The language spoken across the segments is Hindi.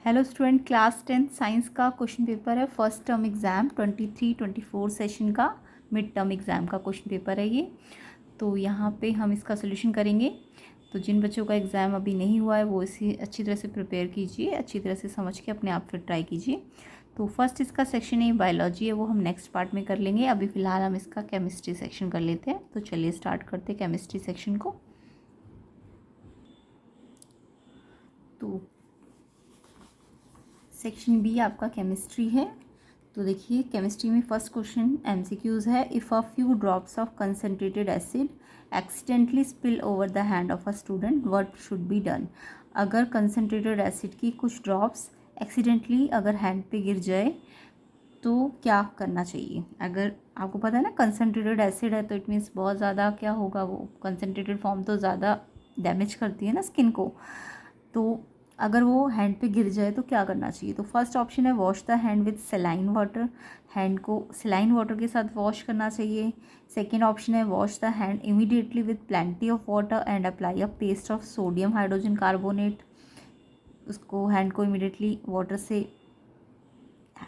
हेलो स्टूडेंट, क्लास 10 साइंस का क्वेश्चन पेपर है। फर्स्ट टर्म एग्ज़ाम 23-24 सेशन का मिड टर्म एग्ज़ाम का क्वेश्चन पेपर है ये। तो यहाँ पे हम इसका सोल्यूशन करेंगे। तो जिन बच्चों का एग्ज़ाम अभी नहीं हुआ है वो इसे अच्छी तरह से प्रिपेयर कीजिए, अच्छी तरह से समझ के अपने आप फिर ट्राई कीजिए। तो फर्स्ट इसका सेक्शन है बायोलॉजी है, वो हम नेक्स्ट पार्ट में कर लेंगे। अभी फ़िलहाल हम इसका केमिस्ट्री सेक्शन कर लेते हैं। तो चलिए स्टार्ट करते हैं केमिस्ट्री सेक्शन को। तो सेक्शन बी आपका केमिस्ट्री है। तो देखिए केमिस्ट्री में फर्स्ट क्वेश्चन एमसीक्यूज़ है। If a few drops of concentrated acid accidentally spill over the hand of a student, what should be done. अगर कंसनट्रेटेड एसिड की कुछ ड्रॉप्स एक्सीडेंटली अगर हैंड पे गिर जाए तो क्या करना चाहिए। अगर आपको पता है ना कंसनट्रेटेड एसिड है तो इट मीन्स बहुत ज़्यादा क्या होगा, वो कंसनट्रेटेड फॉर्म तो ज़्यादा डैमेज करती है ना स्किन को। तो अगर वो हैंड पे गिर जाए तो क्या करना चाहिए। तो फर्स्ट ऑप्शन है wash the hand with saline water. Hand को सेलाइन वाटर के साथ वॉश करना चाहिए। सेकेंड ऑप्शन है wash the hand immediately with plenty of water and apply a paste of sodium hydrogen carbonate. उसको हैंड को इमीडिएटली वाटर से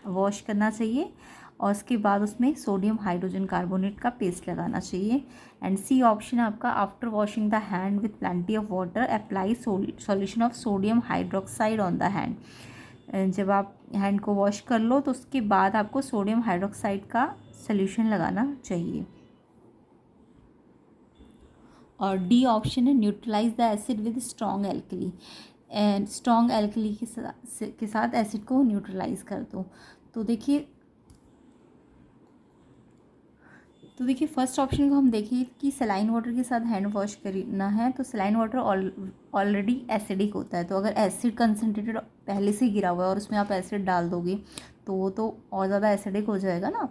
वॉश करना चाहिए और उसके बाद उसमें सोडियम हाइड्रोजन कार्बोनेट का पेस्ट लगाना चाहिए। एंड सी ऑप्शन है आपका after washing the hand with plenty of water apply solution of sodium hydroxide on the hand. जब आप हैंड को वॉश कर लो तो उसके बाद आपको सोडियम हाइड्रोक्साइड का सोल्यूशन लगाना चाहिए। और डी ऑप्शन है neutralise the acid with strong alkali. And strong alkali के साथ एसिड को न्यूट्रलाइज कर दो। तो देखिए फर्स्ट ऑप्शन को हम देखिए कि सलाइन वाटर के साथ हैंड वॉश करना है। तो सलाइन वाटर ऑलरेडी एसिडिक होता है, तो अगर एसिड कंसनट्रेटेड पहले से गिरा हुआ है और उसमें आप एसिड डाल दोगे तो वो तो और ज़्यादा एसिडिक हो जाएगा ना।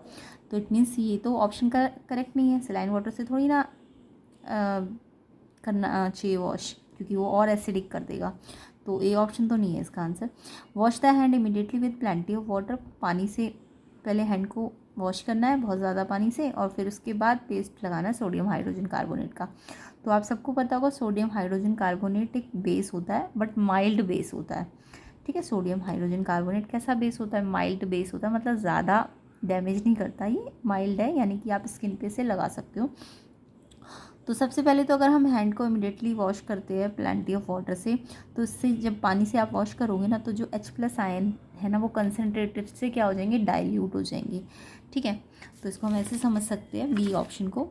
तो इट मीन्स ये तो ऑप्शन का करेक्ट नहीं है। सलाइन वाटर से थोड़ी ना करना चाहिए वॉश, क्योंकि वो और एसिडिक कर देगा। तो ए ऑप्शन तो नहीं है इसका answer. Wash the hand immediately with plenty of water. पानी से पहले हैंड को वॉश करना है बहुत ज़्यादा पानी से, और फिर उसके बाद पेस्ट लगाना है सोडियम हाइड्रोजन कार्बोनेट का। तो आप सबको पता होगा सोडियम हाइड्रोजन कार्बोनेट एक बेस होता है, बट माइल्ड बेस होता है। ठीक है, सोडियम हाइड्रोजन कार्बोनेट कैसा बेस होता है, माइल्ड बेस होता है, मतलब ज़्यादा डैमेज नहीं करता, ये माइल्ड है, यानी कि आप स्किन पे से लगा सकते हो। तो सबसे पहले तो अगर हम हैंड को इमिडिएटली वॉश करते हैं प्लेंटी ऑफ वाटर से, तो इससे जब पानी से आप वॉश करोगे ना तो जो H+ आयन है ना वो कंसनट्रेटेड से क्या हो जाएंगे, डाइल्यूट हो जाएंगे। ठीक है, तो इसको हम ऐसे समझ सकते हैं बी ऑप्शन को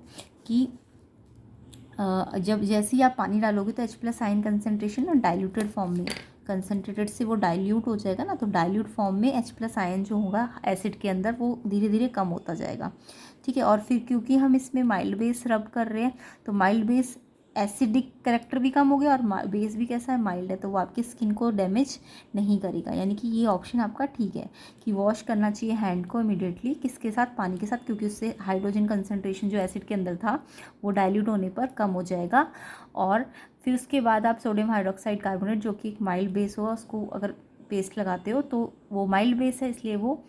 कि जब जैसे ही आप पानी डालोगे तो H+ आयन कंसनट्रेशन ना डाइल्यूटेड फॉर्म में, कंसनट्रेटेड से वो डाइल्यूट हो जाएगा ना, तो डाइल्यूट फॉर्म में H+ आयन जो होगा एसिड के अंदर वो धीरे धीरे कम होता जाएगा। ठीक है, और फिर क्योंकि हम इसमें माइल्ड बेस रब कर रहे हैं तो माइल्ड बेस एसिडिक करेक्टर भी कम हो गया और बेस भी कैसा है, माइल्ड है, तो वो आपकी स्किन को डैमेज नहीं करेगा। यानी कि ये ऑप्शन आपका ठीक है कि वॉश करना चाहिए हैंड को इमीडिएटली, किसके साथ, पानी के साथ, क्योंकि उससे हाइड्रोजन कंसनट्रेशन जो एसिड के अंदर था वो डाइल्यूट होने पर कम हो जाएगा। और फिर उसके बाद आप सोडियम हाइड्रोक्साइड कार्बोनेट जो कि एक माइल्ड बेस होगा उसको अगर पेस्ट लगाते हो तो वो माइल्ड बेस है, इसलिए वो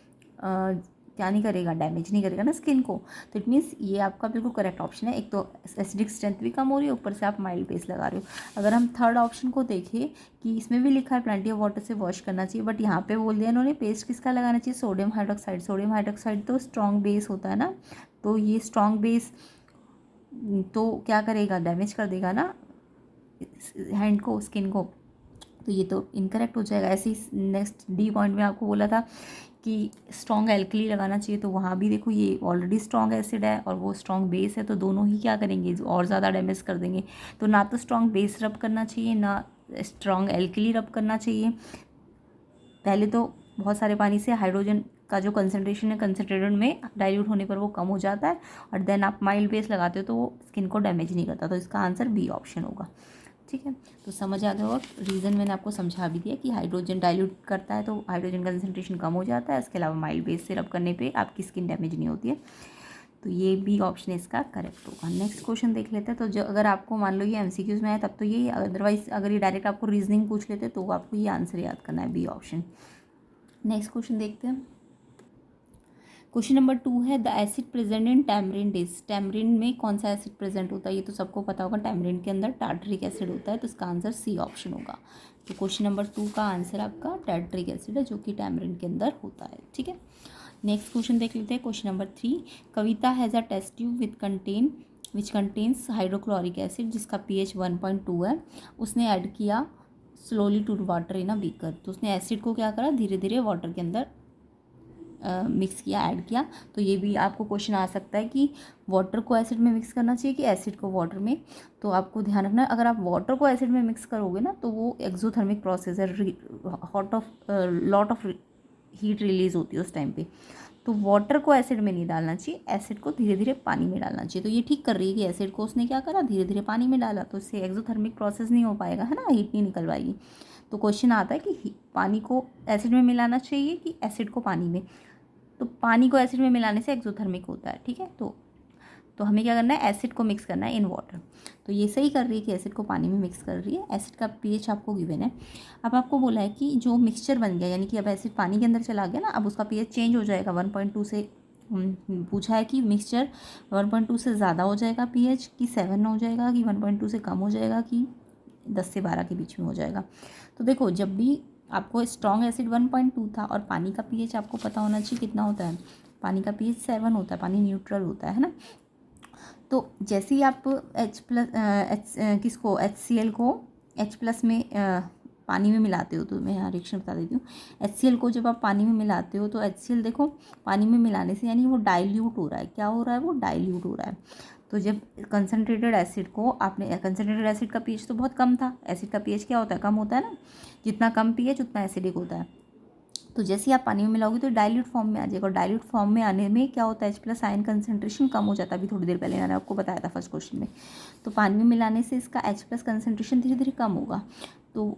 क्या नहीं करेगा, डैमेज नहीं करेगा ना स्किन को। तो इट मीन्स ये आपका बिल्कुल करेक्ट ऑप्शन है। एक तो एसिडिक स्ट्रेंथ भी कम हो रही है, ऊपर से आप माइल्ड बेस लगा रहे हो। अगर हम थर्ड ऑप्शन को देखें कि इसमें भी लिखा है प्लेंटी ऑफ वाटर से वॉश करना चाहिए, बट यहाँ पे बोल दिया इन्होंने पेस्ट किसका लगाना चाहिए, सोडियम हाइड्रोक्साइड। सोडियम हाइड्रोक्साइड तो स्ट्रॉन्ग बेस होता है ना, तो ये स्ट्रॉन्ग बेस तो क्या करेगा, डैमेज कर देगा ना हैंड को, स्किन को। तो ये तो इनकरेक्ट हो जाएगा। ऐसे ही नेक्स्ट डी पॉइंट में आपको बोला था कि स्ट्रॉन्ग एल्कली लगाना चाहिए, तो वहाँ भी देखो ये ऑलरेडी स्ट्रॉन्ग एसिड है और वो स्ट्रॉन्ग बेस है, तो दोनों ही क्या करेंगे, और ज़्यादा डैमेज कर देंगे। तो ना तो स्ट्रॉन्ग बेस रब करना चाहिए, ना स्ट्रॉन्ग एल्कली रब करना चाहिए। पहले तो बहुत सारे पानी से हाइड्रोजन का जो कंसनट्रेशन है कंसनट्रेटेड में डाइल्यूट होने पर वो कम हो जाता है, और देन आप माइल्ड बेस लगाते हो तो वो स्किन को डैमेज नहीं करता। तो इसका आंसर बी ऑप्शन होगा। ठीक है, तो समझ आ गया होगा। रीज़न मैंने आपको समझा भी दिया कि हाइड्रोजन डाइल्यूट करता है तो हाइड्रोजन कंसनट्रेशन कम हो जाता है, इसके अलावा माइल्ड बेस से रब करने पे आपकी स्किन डैमेज नहीं होती है। तो ये बी ऑप्शन इसका करेक्ट होगा। नेक्स्ट क्वेश्चन देख लेते हैं। तो जो अगर आपको मान लो ये एमसीक्यूज में है तब तो ये, अदरवाइज अगर ये डायरेक्ट आपको रीजनिंग पूछ लेते तो आपको ये आंसर याद करना है, बी ऑप्शन। नेक्स्ट क्वेश्चन देखते हैं। क्वेश्चन नंबर 2 है the acid present in tamarind is. Tamarind में कौन सा एसिड प्रेजेंट होता है, ये तो सबको पता होगा, टैमरिंड के अंदर टार्टरिक एसिड होता है, तो इसका आंसर सी ऑप्शन होगा। तो क्वेश्चन नंबर 2 का आंसर आपका टैर्टरिक एसिड है, जो कि टैमरिंड के अंदर होता है। ठीक है, नेक्स्ट क्वेश्चन देख लेते हैं। Question number 3, Kavita has a test tube which contains hydrochloric acid, जिसका pH 1.2 है। उसने ऐड किया slowly to water in a beaker. तो उसने एसिड को क्या करा, धीरे धीरे वाटर के अंदर मिक्स किया, ऐड किया। तो ये भी आपको क्वेश्चन आ सकता है कि वाटर को एसिड में मिक्स करना चाहिए कि एसिड को वाटर में। तो आपको ध्यान रखना है, अगर आप वाटर को एसिड में मिक्स करोगे ना तो वो एक्सोथर्मिक प्रोसेस है, लॉट ऑफ हीट रिलीज होती है उस टाइम पे। तो वाटर को एसिड में नहीं डालना चाहिए, एसिड को धीरे धीरे पानी में डालना चाहिए। तो ये ठीक कर रही है कि एसिड को उसने क्या करा, धीरे धीरे पानी में डाला, तो इससे एक्सोथर्मिक प्रोसेस नहीं हो पाएगा, है ना, हीट नहीं निकल पाएगी। तो क्वेश्चन आता है कि पानी को एसिड में मिलाना चाहिए कि एसिड को पानी में। तो पानी को एसिड में मिलाने से एक्सोथर्मिक होता है। ठीक है, तो हमें क्या करना है, एसिड को मिक्स करना है इन वाटर। तो ये सही कर रही है कि एसिड को पानी में मिक्स कर रही है। एसिड का pH आपको गिवन है। अब आपको बोला है कि जो मिक्सचर बन गया, यानी कि अब एसिड पानी के अंदर चला गया ना, अब उसका pH चेंज हो जाएगा 1.2 से। पूछा है कि मिक्सचर 1.2 से ज़्यादा हो जाएगा pH कि 7 हो जाएगा, कि 1.2 से कम हो जाएगा, कि 10 से 12 के बीच में हो जाएगा। तो देखो, जब भी आपको स्ट्रॉन्ग एसिड 1.2 था और पानी का pH आपको पता होना चाहिए कितना होता है, पानी का pH 7 होता है, पानी न्यूट्रल होता है ना। तो जैसे ही आप HCl को H+ में पानी में मिलाते हो, तो मैं यहाँ रिएक्शन बता देती हूँ। HCl को जब आप पानी में मिलाते हो तो HCl देखो पानी में मिलाने से यानी वो डाइल्यूट हो रहा है। क्या हो रहा है, वो डाइल्यूट हो रहा है। तो जब कंसनट्रेटेड एसिड को आपने, कंसनट्रेटेड एसिड का pH तो बहुत कम था, एसिड का pH क्या होता है, कम होता है ना, जितना कम pH उतना एसिडिक होता है। तो जैसे ही आप पानी में मिलाओगे तो डाइल्यूट फॉर्म में आ जाएगा, और डाइल्यूट फॉर्म में आने में क्या होता है, H+ आयन कंसंट्रेशन कम हो जाता है। अभी थोड़ी देर पहले मैंने आपको बताया था फर्स्ट क्वेश्चन में। तो पानी में मिलाने से इसका H+ कंसंट्रेशन धीरे धीरे कम होगा। तो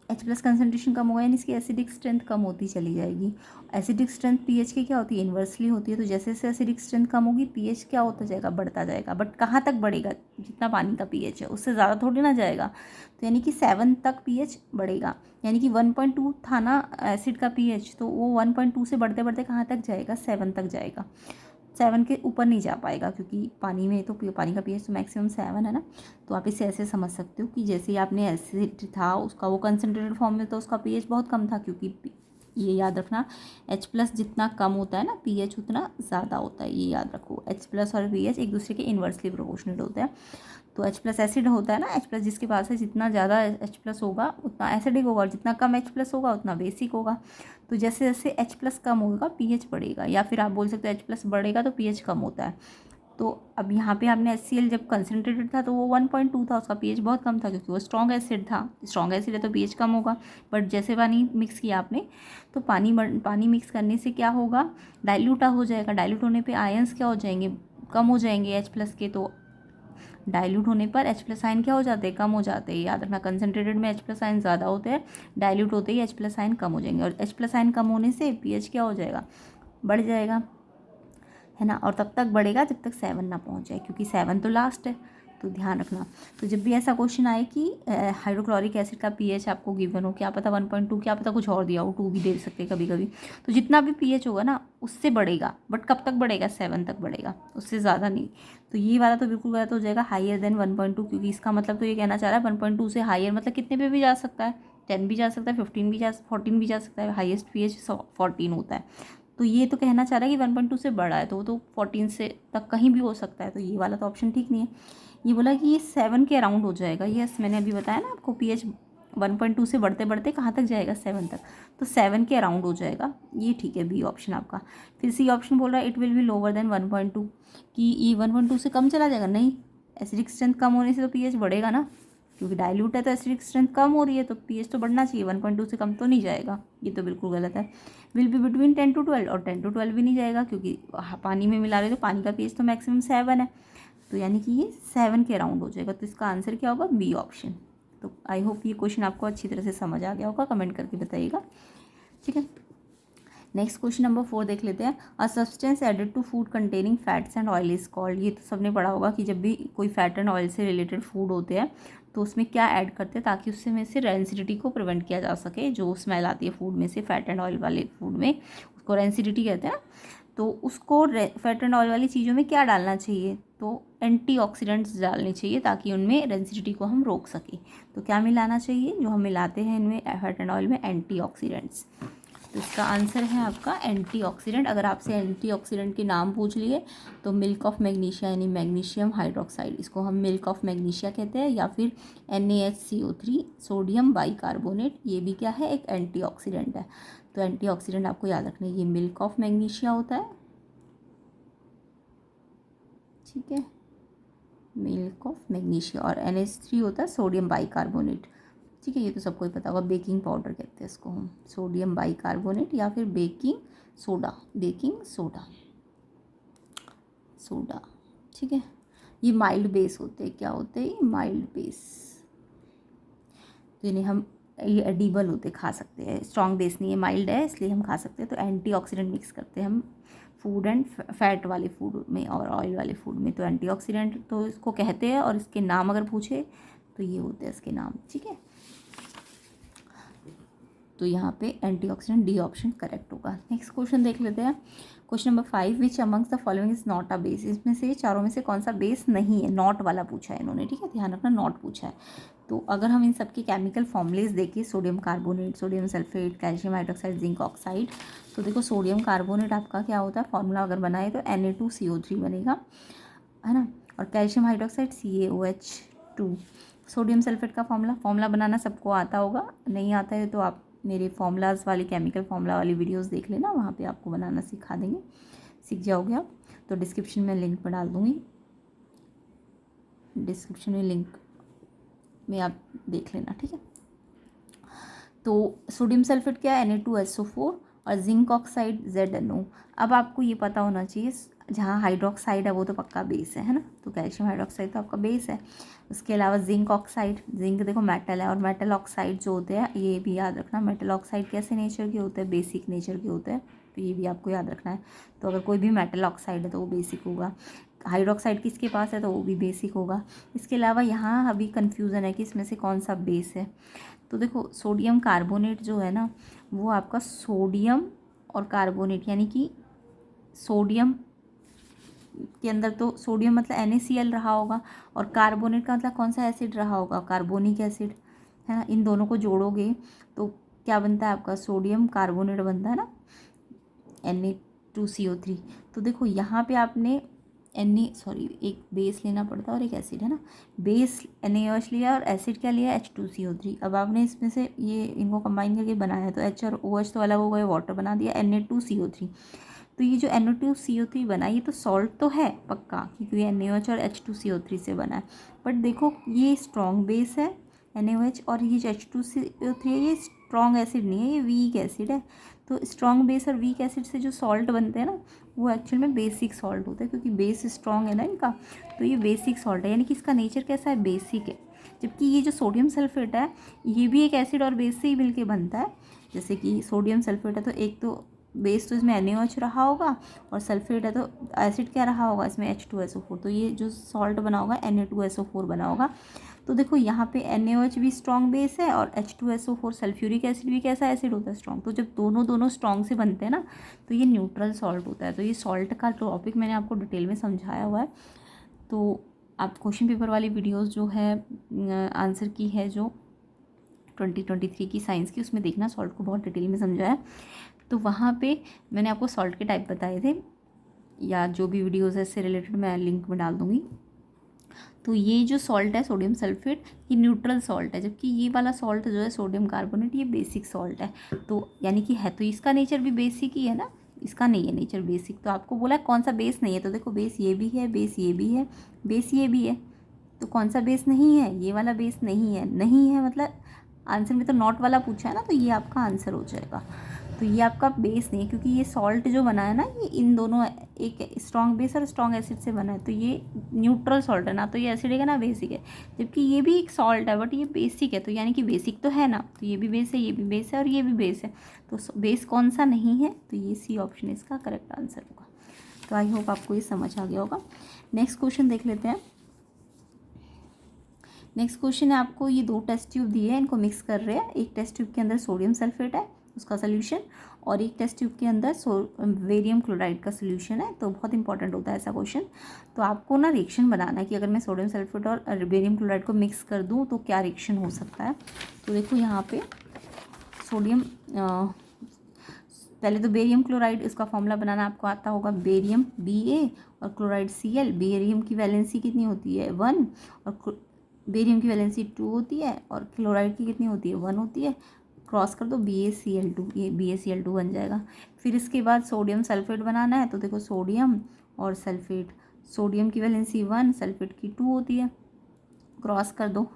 H+ कंसंट्रेशन कम होगा यानी इसकी एसिडिक स्ट्रेंथ कम होती चली जाएगी। एसिडिक स्ट्रेंथ pH की क्या होती है, इन्वर्सली होती है। तो जैसे जैसे एसिडिक स्ट्रेंथ कम होगी pH क्या होता जाएगा, बढ़ता जाएगा। बट कहाँ तक बढ़ेगा, जितना पानी का pH है उससे ज़्यादा थोड़ी ना जाएगा। तो यानी कि 7 तक pH बढ़ेगा, यानी कि 1.2 था ना एसिड का pH, तो वो 1.2 से बढ़ते बढ़ते कहाँ तक जाएगा, 7 तक जाएगा। 7 के ऊपर नहीं जा पाएगा, क्योंकि पानी में तो पानी का pH तो मैक्सिमम 7 है ना। तो आप इसे ऐसे समझ सकते हो कि जैसे ही आपने एसिड था उसका वो कंसनट्रेटेड फॉर्म में, तो उसका pH बहुत कम था, क्योंकि ये याद रखना H+ जितना कम होता है ना pH उतना ज़्यादा होता है, ये याद रखो। H+ और pH एक दूसरे के इन्वर्सली प्रोपोर्शनल होता है। तो H+ एसिड होता है ना, H+ जिसके पास है, जितना ज़्यादा H+ होगा उतना एसिडिक होगा, और जितना कम H+ होगा उतना बेसिक होगा। तो जैसे जैसे H+ कम होगा pH बढ़ेगा, या फिर आप बोल सकते हो H+ बढ़ेगा तो pH कम होता है। तो अब यहाँ पे आपने HCl जब कंसनट्रेटेड था तो वो 1.2 था, उसका pH बहुत कम था, क्योंकि वो स्ट्रॉन्ग एसिड था। स्ट्रॉन्ग एसिड है तो pH कम होगा। बट जैसे पानी मिक्स किया आपने, तो पानी मिक्स करने से क्या होगा, डाइल्यूट हो जाएगा। डाइल्यूट होने पे आयंस क्या हो जाएंगे, कम हो जाएंगे H+ के। तो डाइल्यूट होने पर H+ आयन क्या हो जाते हैं, कम हो जाते हैं। याद रखना, कंसनट्रेटेड में H+ आयन ज़्यादा होते हैं, डाइल्यूट होते ही H+ आयन कम हो जाएंगे। और H+ आयन कम होने से pH क्या हो जाएगा, बढ़ जाएगा, है ना। और तब तक बढ़ेगा जब तक 7 ना पहुंच जाए, क्योंकि 7 तो लास्ट है। तो ध्यान रखना। तो जब भी ऐसा क्वेश्चन आए कि हाइड्रोक्लोरिक एसिड का pH आपको गिवन हो, क्या पता 1.2, क्या पता कुछ और दिया हो, 2 भी दे सकते कभी कभी, तो जितना भी pH होगा ना उससे बढ़ेगा। बट कब तक बढ़ेगा, 7 तक बढ़ेगा, उससे ज़्यादा नहीं। तो ये वाला तो बिल्कुल गलत हो जाएगा, हाइयर देन 1.2, क्योंकि इसका मतलब तो ये कहना चाह रहा है 1.2 से हाइयर, मतलब कितने पे भी जा सकता है, 10 भी जा सकता है, 14 भी जा सकता है। हाइएस्ट pH 14 होता है। तो ये तो कहना चाह रहा है कि 1.2 से बड़ा है, तो वो तो 14 से तक कहीं भी हो सकता है। तो ये वाला तो ऑप्शन ठीक नहीं है। ये बोला कि ये 7 के अराउंड हो जाएगा। यस, मैंने अभी बताया ना आपको, pH 1.2 से बढ़ते बढ़ते कहाँ तक जाएगा, 7 तक। तो 7 के अराउंड हो जाएगा, ये ठीक है, बी ऑप्शन आपका। फिर सी ऑप्शन बोल रहा है it will be lower than 1.2, कि ये 1.2 से कम चला जाएगा। नहीं, एसिडिक स्ट्रेंथ कम होने से तो pH बढ़ेगा ना, क्योंकि डाइल्यूट है तो एसिडिक स्ट्रेंथ कम हो रही है, तो pH तो बढ़ना चाहिए, 1.2 से कम तो नहीं जाएगा। ये तो बिल्कुल गलत है। विल बी बिटवीन 10 to 12, और 10 to 12 भी नहीं जाएगा, क्योंकि पानी में मिला रहे तो पानी का pH तो मैक्सिमम 7 है। तो यानी कि ये 7 के अराउंड हो जाएगा। तो इसका आंसर क्या होगा, बी ऑप्शन। तो आई होप ये क्वेश्चन आपको अच्छी तरह से समझ आ गया होगा, कमेंट करके बताइएगा। ठीक है, नेक्स्ट क्वेश्चन नंबर 4 देख लेते हैं। A substance added to food containing fats and oil is called. ये तो सबने पढ़ा होगा कि जब भी कोई फैट एंड ऑयल से रिलेटेड फूड होते हैं तो उसमें क्या ऐड करते हैं ताकि उससे में से रेंसिडिटी को प्रिवेंट किया जा सके। जो स्मेल आती है फूड में से, फैट एंड ऑयल वाले फूड में, उसको रेंसिडिटी कहते हैं ना। तो उसको फैट एंड ऑयल वाली चीज़ों में क्या डालना चाहिए तो एंटीऑक्सीडेंट्स डालने चाहिए ताकि उनमें रेजिडिटी को हम रोक सकें। तो क्या मिलाना चाहिए, जो हम मिलाते हैं इनमें फैट एंड ऑयल में, एंटीऑक्सीडेंट्स। तो इसका आंसर है आपका एंटीऑक्सीडेंट। अगर आपसे एंटीऑक्सीडेंट के नाम पूछ लिए तो मिल्क ऑफ मैग्नीशिया यानी मैग्नीशियम हाइड्रोक्साइड, इसको हम मिल्क ऑफ मैग्नीशिया कहते हैं, या फिर NaHCO3 सोडियम बाइकार्बोनेट, ये भी क्या है, एक एंटीऑक्सीडेंट है। तो एंटीऑक्सीडेंट आपको याद रखना है, ये मिल्क ऑफ मैग्नीशिया होता है, ठीक है, मिल्क ऑफ मैग्नीशिया, और NH3 होता है सोडियम बाइकार्बोनेट, ठीक है। ये तो सबको ही पता होगा, बेकिंग पाउडर कहते हैं इसको हम, सोडियम बाइकार्बोनेट या फिर baking soda, baking soda, soda, ठीक है। ये माइल्ड बेस होते हैं, क्या होते हैं, ये माइल्ड बेस, तो इन्हें हम, ये एडिबल होते, खा सकते हैं, स्ट्रॉन्ग बेस नहीं है, माइल्ड है इसलिए हम खा सकते हैं। तो एंटीऑक्सीडेंट मिक्स करते हैं हम फूड एंड फैट वाले फूड में और ऑयल वाले फूड में, तो एंटीऑक्सीडेंट तो इसको कहते हैं, और इसके नाम अगर पूछे तो ये होते हैं इसके नाम, ठीक है। तो यहाँ पे एंटीऑक्सीडेंट डी ऑप्शन करेक्ट होगा। नेक्स्ट क्वेश्चन देख लेते हैं, question number 5, which amongst the following is not a base, इसमें से चारों में से कौन सा बेस नहीं है, नॉट वाला पूछा है इन्होंने, ठीक है, ध्यान रखना नॉट पूछा है। तो अगर हम इन सब के केमिकल फॉर्मुलेज देखिए, sodium carbonate, sodium sulphate, calcium hydroxide, zinc oxide, तो देखो सोडियम कार्बोनेट आपका क्या होता है, फॉर्मूला अगर बनाए तो Na2CO3 बनेगा, है ना, और calcium hydroxide CaOH2। Sodium sulphate का फॉर्मूला बनाना सबको आता होगा, नहीं आता है तो आप मेरे फॉर्मूलाज वाली, केमिकल फॉर्मूला वाली वीडियोस देख लेना, वहाँ पे आपको बनाना सिखा देंगे, सीख जाओगे आप। तो डिस्क्रिप्शन में लिंक में डाल दूँगी, डिस्क्रिप्शन में लिंक में आप देख लेना, ठीक है। तो सोडियम सल्फेट क्या है, Na2SO4, और जिंक ऑक्साइड ZNO। अब आपको ये पता होना चाहिए, जहाँ हाइड्रोक्साइड है वो तो पक्का बेस है ना, तो कैल्शियम हाइड्रोक्साइड तो आपका बेस है। उसके अलावा जिंक ऑक्साइड, जिंक देखो मेटल है, और मेटल ऑक्साइड जो होते हैं, ये भी याद रखना, मेटल ऑक्साइड कैसे नेचर के होते हैं, बेसिक नेचर के होते हैं, तो ये भी आपको याद रखना है। तो अगर कोई भी मेटल ऑक्साइड है तो वो बेसिक होगा, हाइड्रोक्साइड किसके पास है तो वो भी बेसिक होगा। इसके अलावा यहाँ अभी कन्फ्यूज़न है कि इसमें से कौन सा बेस है। तो देखो सोडियम कार्बोनेट जो है ना, वो आपका सोडियम और कार्बोनेट, यानी कि सोडियम के अंदर तो सोडियम मतलब NaCl रहा होगा, और कार्बोनेट का मतलब कौन सा एसिड रहा होगा, कार्बोनिक एसिड, है ना। इन दोनों को जोड़ोगे तो क्या बनता है आपका, सोडियम कार्बोनेट बनता है ना, Na2CO3। तो देखो यहाँ पे आपने एक बेस लेना पड़ता है और एक एसिड, है ना, बेस NaOH लिया और एसिड क्या लिया, H2CO3। अब आपने इसमें से ये इनको कंबाइन करके बनाया, तो H और OH तो अलग हो गए, वाटर बना दिया, Na2CO3। तो ये जो Na2CO3 बना, ये तो सॉल्ट तो है पक्का, क्योंकि ये NaOH और H2CO3 से बना है, बट देखो ये स्ट्रॉन्ग बेस है NaOH, और ये जो H2CO3 है ये स्ट्रॉन्ग एसिड नहीं है, ये वीक एसिड है। तो स्ट्रॉन्ग बेस और वीक एसिड से जो सॉल्ट बनते हैं ना, वो एक्चुअल में बेसिक सॉल्ट होता है, क्योंकि बेस स्ट्रॉन्ग है ना इनका, तो ये बेसिक सॉल्ट है, यानी कि इसका नेचर कैसा है, बेसिक है। जबकि ये जो सोडियम सल्फेट है, ये भी एक एसिड और बेस से ही मिलके बनता है। जैसे कि सोडियम सल्फेट है तो एक तो बेस तो इसमें NaOH रहा होगा, और सल्फेट है तो एसिड क्या रहा होगा इसमें, H2SO4, तो ये जो सॉल्ट बना होगा Na2SO4 बना होगा। तो देखो यहाँ पे NaOH भी स्ट्रॉन्ग बेस है, और H2SO4 सल्फ्यूरिक एसिड भी कैसा एसिड होता है, स्ट्रॉन्ग। तो जब दोनों स्ट्रॉन्ग से बनते हैं ना, तो ये न्यूट्रल सॉल्ट होता है। तो ये सॉल्ट का टॉपिक मैंने आपको डिटेल में समझाया हुआ है, तो आप क्वेश्चन पेपर वाली वीडियोज़ जो है आंसर की है जो 2023 की साइंस की, उसमें देखना, सॉल्ट को बहुत डिटेल में समझाया। तो वहाँ पे मैंने आपको सॉल्ट के टाइप बताए थे, या जो भी वीडियोज़ है इससे रिलेटेड मैं लिंक में डाल दूँगी। तो ये जो सॉल्ट है सोडियम सल्फेट, ये न्यूट्रल सॉल्ट है, जबकि ये वाला सॉल्ट जो है सोडियम कार्बोनेट, ये बेसिक सॉल्ट है। तो यानी कि है तो इसका नेचर भी बेसिक ही है ना, इसका नहीं है नेचर बेसिक। तो आपको बोला कौन सा बेस नहीं है, तो देखो बेस ये भी है, बेस ये भी है, बेस ये भी है, तो कौन सा बेस नहीं है, ये वाला बेस नहीं है। नहीं है मतलब आंसर में तो नॉट वाला पूछा है ना, तो ये आपका आंसर हो जाएगा। तो ये आपका बेस नहीं है, क्योंकि ये सॉल्ट जो बना है ना, ये इन दोनों, एक स्ट्रॉन्ग बेस और स्ट्रॉन्ग एसिड से बना है, तो ये न्यूट्रल सॉल्ट है ना, तो ये एसिडिक है ना बेसिक है। जबकि ये भी एक सॉल्ट है बट ये बेसिक है, तो यानी कि बेसिक तो है ना, तो ये भी बेस है, ये भी बेस है, और ये भी बेस है। तो बेस कौन सा नहीं है, तो ये C ऑप्शन इसका करेक्ट आंसर होगा। तो आई होप आपको ये समझ आ गया होगा। नेक्स्ट क्वेश्चन देख लेते हैं। नेक्स्ट क्वेश्चन है, आपको ये 2 टेस्ट ट्यूब दिए हैं, इनको मिक्स कर रहे हैं। एक टेस्ट ट्यूब के अंदर सोडियम सल्फेट है, उसका सोल्यूशन, और एक टेस्ट ट्यूब के अंदर बेरियम क्लोराइड का सोल्यूशन है। तो बहुत इंपॉर्टेंट होता है ऐसा क्वेश्चन। तो आपको ना रिएक्शन बनाना है कि अगर मैं सोडियम सल्फेट और बेरियम क्लोराइड को मिक्स कर दूँ तो क्या रिएक्शन हो सकता है। तो देखो यहाँ पे सोडियम, पहले तो बेरियम क्लोराइड, इसका फॉर्मूला बनाना आपको आता होगा, बेरियम Ba और क्लोराइड Cl। बेरियम की वैलेंसी कितनी होती है 1, और बेरियम की वैलेंसी 2 होती है, और क्लोराइड की कितनी होती है 1 होती है। क्रॉस कर दो BaCl2, ये BaCl2 बन जाएगा। फिर इसके बाद सोडियम सल्फेट बनाना है। तो देखो सोडियम और सल्फेट, सोडियम की वैलेंसी 1, सल्फेट की 2 होती है, क्रॉस कर दो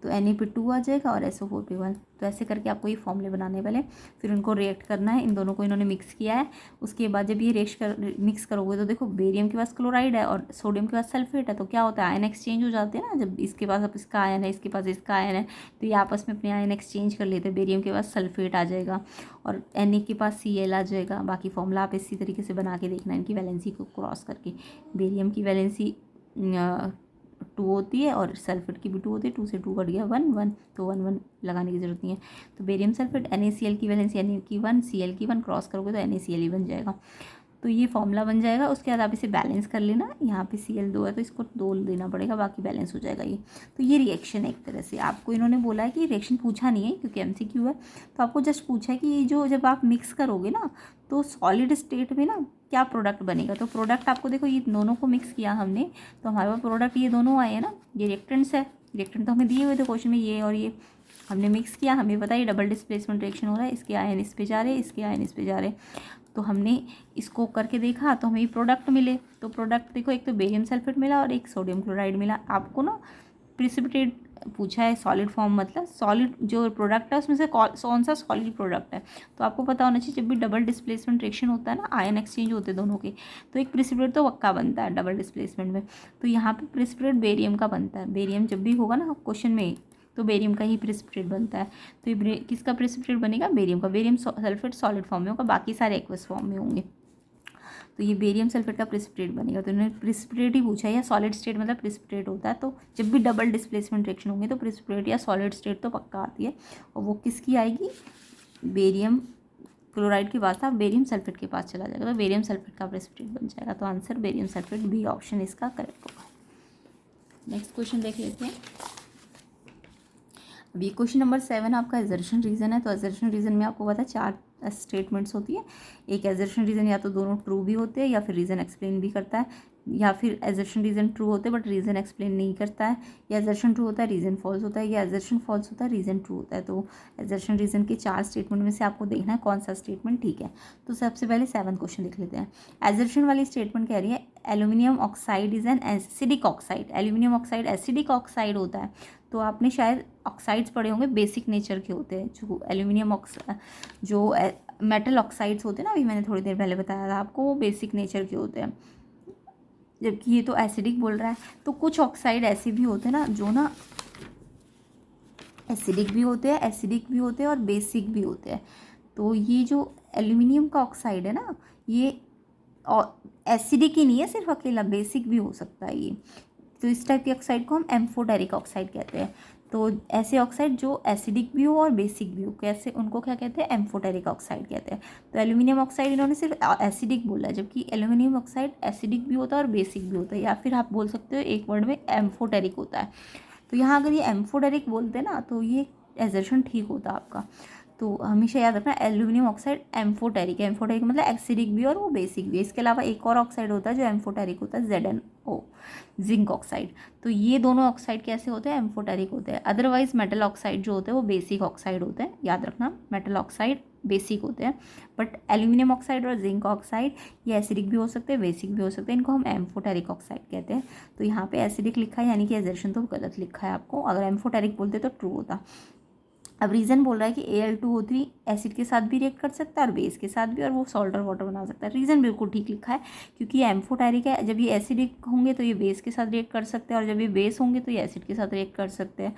तो Na पे 2 आ जाएगा और SO4 पे 1। तो ऐसे करके आपको ये फॉर्मूले बनाने पहले, फिर उनको रिएक्ट करना है। इन दोनों को इन्होंने मिक्स किया है। उसके बाद जब ये मिक्स करोगे तो देखो बेरियम के पास क्लोराइड है और सोडियम के पास सल्फेट है, तो क्या होता है आयन एक्सचेंज हो जाते हैं ना। जब इसके पास अब इसका आयन है, इसके पास इसका आयन है, तो ये आपस में अपने आयन एक्सचेंज कर लेते हैं। बेरियम के पास सल्फेट आ जाएगा और Na के पास Cl आ जाएगा। बाकी फॉर्मूला आप इसी तरीके से बना के देखना इनकी वैलेंसी को क्रॉस करके। बेरियम की वैलेंसी 2 होती है और सल्फेट की भी 2 होती है, 2 से 2 कट गया 1 1, तो 1 1 लगाने की जरूरत नहीं है। तो बेरियम सल्फेट NaCl की वैलेंसी Na की 1, Cl की 1, क्रॉस करोगे तो NaCl ही बन जाएगा। तो ये फॉर्मूला बन जाएगा। उसके बाद आप इसे बैलेंस कर लेना। यहाँ पे Cl 2 है तो इसको 2 देना पड़ेगा, बाकी बैलेंस हो जाएगा ये। तो ये रिएक्शन है एक तरह से। आपको इन्होंने बोला है कि रिएक्शन पूछा नहीं है क्योंकि MCQ है, तो आपको जस्ट पूछा है कि ये जो जब आप मिक्स करोगे ना तो सॉलिड स्टेट में ना क्या प्रोडक्ट बनेगा। तो प्रोडक्ट आपको देखो, ये दोनों को मिक्स किया हमने तो हमारे पास प्रोडक्ट ये दोनों आए हैं ना, ये रिएक्टेंट्स है। रिएक्टेंट तो हमें दिए हुए थे क्वेश्चन में, ये और ये हमने मिक्स किया। हमें पता है डबल डिस्प्लेसमेंट रिएक्शन हो रहा है, इसके आयन इस पे जा रहे हैं, इसके आयन इस पे जा रहे हैं। तो हमने इसको करके देखा तो हमें ये प्रोडक्ट मिले। तो प्रोडक्ट देखो, एक तो बेरियम सल्फेट मिला और एक सोडियम क्लोराइड मिला। आपको ना प्रिसिपिटेट पूछा है, सॉलिड फॉर्म मतलब सॉलिड जो प्रोडक्ट है उसमें से कौन सा सॉलिड प्रोडक्ट है। तो आपको पता होना चाहिए जब भी डबल डिस्प्लेसमेंट रिएक्शन होता है ना, आयन एक्सचेंज होते हैं दोनों के, तो एक प्रिसिपिटेट तो पक्का बनता है डबल डिस्प्लेसमेंट में। तो यहाँ पे प्रिसिपिटेट बेरियम का बनता है। बेरियम जब भी होगा ना क्वेश्चन में तो बेरियम का ही प्रिसिपिटेट बनता है। तो ये किसका प्रिसिपिटेट बनेगा, बेरियम का। बेरियम सल्फेट सॉलिड फॉर्म में होगा, बाकी सारे एक्वस फॉर्म में होंगे। तो ये बेरियम सल्फेट का प्रिसिपिटेट बनेगा। तो इन्होंने प्रिसिपिटेट ही पूछा है, या सॉलिड स्टेट मतलब प्रिसिपिटेट होता है। तो जब भी डबल डिस्प्लेसमेंट रिएक्शन होंगे तो प्रिसिपिटेट या सॉलिड स्टेट तो पक्का आती है। और वो किसकी आएगी, बेरियम क्लोराइड के पास था, बेरियम सल्फेट के पास चला जाएगा तो बेरियम सल्फेट का प्रिसिपिटेट बन जाएगा। तो answer barium sulphate, B option इसका करेक्ट होगा। नेक्स्ट क्वेश्चन देख लेते हैं। अभी क्वेश्चन नंबर 7 आपका एजर्शन रीजन है। तो एजर्शन रीजन में आपको पता है 4 स्टेटमेंट्स होती है। एक एजर्शन रीजन या तो दोनों ट्रू भी होते हैं या फिर रीजन एक्सप्लेन भी करता है, या फिर एजर्शन रीजन ट्रू होते हैं बट रीजन एक्सप्लेन नहीं करता है, या एजर्शन ट्रू होता है रीजन फॉल्स होता है, या एजर्शन फॉल्स होता है रीजन ट्रू होता है। तो एजर्शन रीजन के 4 स्टेटमेंट में से आपको देखना है कौन सा स्टेटमेंट ठीक है। तो सबसे पहले 7 क्वेश्चन देख लेते हैं। एजर्शन वाली स्टेटमेंट कह रही है aluminium oxide is an acidic oxide. Aluminium oxide acidic oxide होता है। तो आपने शायद ऑक्साइड्स पढ़े होंगे, बेसिक नेचर के होते हैं जो एल्यूमिनियम जो मेटल ऑक्साइड्स होते हैं ना, अभी मैंने थोड़ी देर पहले बताया था आपको, वो बेसिक नेचर के होते हैं। जबकि ये तो एसिडिक बोल रहा है। तो कुछ ऑक्साइड ऐसे भी होते हैं ना जो ना एसिडिक भी होते हैं, एसिडिक भी होते हैं और बेसिक भी होते हैं। तो ये जो एल्यूमिनियम का ऑक्साइड है ना, ये एसिडिक ही नहीं है सिर्फ अकेला, बेसिक भी हो सकता है ये। तो इस टाइप के ऑक्साइड को हम एम्फोटेरिक ऑक्साइड कहते हैं। तो ऐसे ऑक्साइड जो एसिडिक भी हो और बेसिक भी हो, कैसे, उनको क्या कहते हैं, एम्फोटेरिक ऑक्साइड कहते हैं। तो एल्यूमिनियम ऑक्साइड इन्होंने सिर्फ एसिडिक बोला है, जबकि एल्यूमिनियम ऑक्साइड एसिडिक भी होता है और बेसिक भी होता है, या फिर आप बोल सकते हो एक वर्ड में एम्फोटेरिक होता है। तो यहाँ अगर ये एम्फोटेरिक बोलते हैं ना तो ये एजर्शन ठीक होता आपका। तो हमेशा याद रखना एल्यूमिनियम ऑक्साइड एम्फोटेरिक है। एम्फोटेरिक मतलब एसिडिक भी और वो बेसिक भी है। इसके अलावा एक और ऑक्साइड होता है जो एम्फोटेरिक होता है, ZnO, जिंक ऑक्साइड। तो ये दोनों ऑक्साइड कैसे होते हैं, एम्फोटेरिक होते हैं। अदरवाइज मेटल ऑक्साइड जो होते हैं वो बेसिक ऑक्साइड होते हैं, याद रखना मेटल ऑक्साइड बेसिक होते हैं। बट एल्यूमिनियम ऑक्साइड और जिंक ऑक्साइड ये एसिडिक भी हो सकते हैं, बेसिक भी हो सकते हैं, इनको हम एम्फोटेरिक ऑक्साइड कहते हैं। तो यहाँ पे एसिडिक लिखा है यानी कि एजर्शन तो गलत लिखा है आपको। अगर एम्फोटेरिक बोलते तो ट्रू होता। अब रीज़न बोल रहा है कि Al2O3 एसिड के साथ भी रिएक्ट कर सकता है और बेस के साथ भी, और वो सॉल्ट और वाटर बना सकता है। रीज़न बिल्कुल ठीक लिखा है क्योंकि ये एम्फोटेरिक है। जब ये एसिडिक होंगे तो ये बेस के साथ रिएक्ट कर सकते हैं और जब ये बेस होंगे तो ये एसिड के साथ रिएक्ट कर सकते हैं।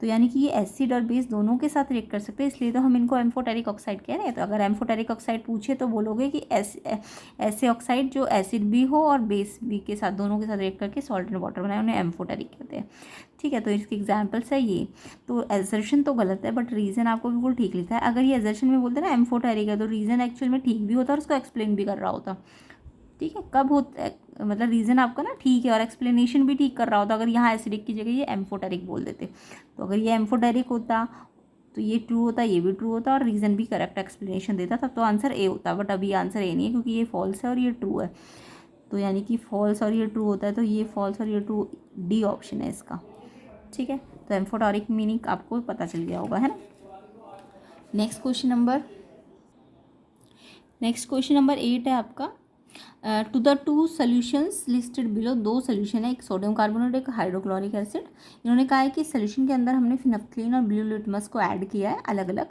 तो यानी कि ये एसिड और बेस दोनों के साथ रिएक्ट कर सकते हैं, इसलिए तो हम इनको एम्फोटेरिक ऑक्साइड कह रहे हैं। तो अगर एम्फोटेरिक ऑक्साइड पूछे तो बोलोगे कि ऐसे ऑक्साइड जो एसिड भी हो और बेस भी के साथ, दोनों के साथ रिएक्ट करके सॉल्ट एंड वाटर बनाए, उन्हें एम्फोटेरिक कहते हैं। ठीक है, तो इसके एग्जाम्पल्स है ये। तो एजर्शन तो गलत है, बट रीज़न आपको बिल्कुल ठीक लिखा है। अगर ये एजर्शन में बोलते हैं ना एम्फोटेरिक है, तो रीज़न एक्चुअल में ठीक भी होता और उसको एक्सप्लेन भी कर रहा होता। ठीक है, कब होता मतलब रीज़न आपका ना ठीक है और एक्सप्लेनेशन भी ठीक कर रहा होता, अगर यहाँ एसिडिक की जगह ये एम्फोटेरिक बोल देते। तो अगर ये एम्फोटेरिक होता तो ये ट्रू होता, ये भी ट्रू होता और रीज़न भी करेक्ट एक्सप्लेनेशन देता, तब तो आंसर ए होता। बट अभी आंसर ए नहीं है, क्योंकि ये फॉल्स है और ये ट्रू है। तो यानी कि फॉल्स और ये ट्रू होता है, तो ये फॉल्स और ये ट्रू, डी ऑप्शन है इसका। ठीक है, तो एम्फोटेरिक मीनिंग आपको पता चल गया होगा, है ना। नेक्स्ट क्वेश्चन नंबर 8 है आपका। To the two solutions listed below, दो सोल्यूशन है, एक सोडियम कार्बोनेट, एक हाइड्रोक्लोरिक एसिड। इन्होंने कहा है कि सोल्यूशन के अंदर हमने फिनफ्थलीन और ब्लू लिटमस को ऐड किया है अलग अलग।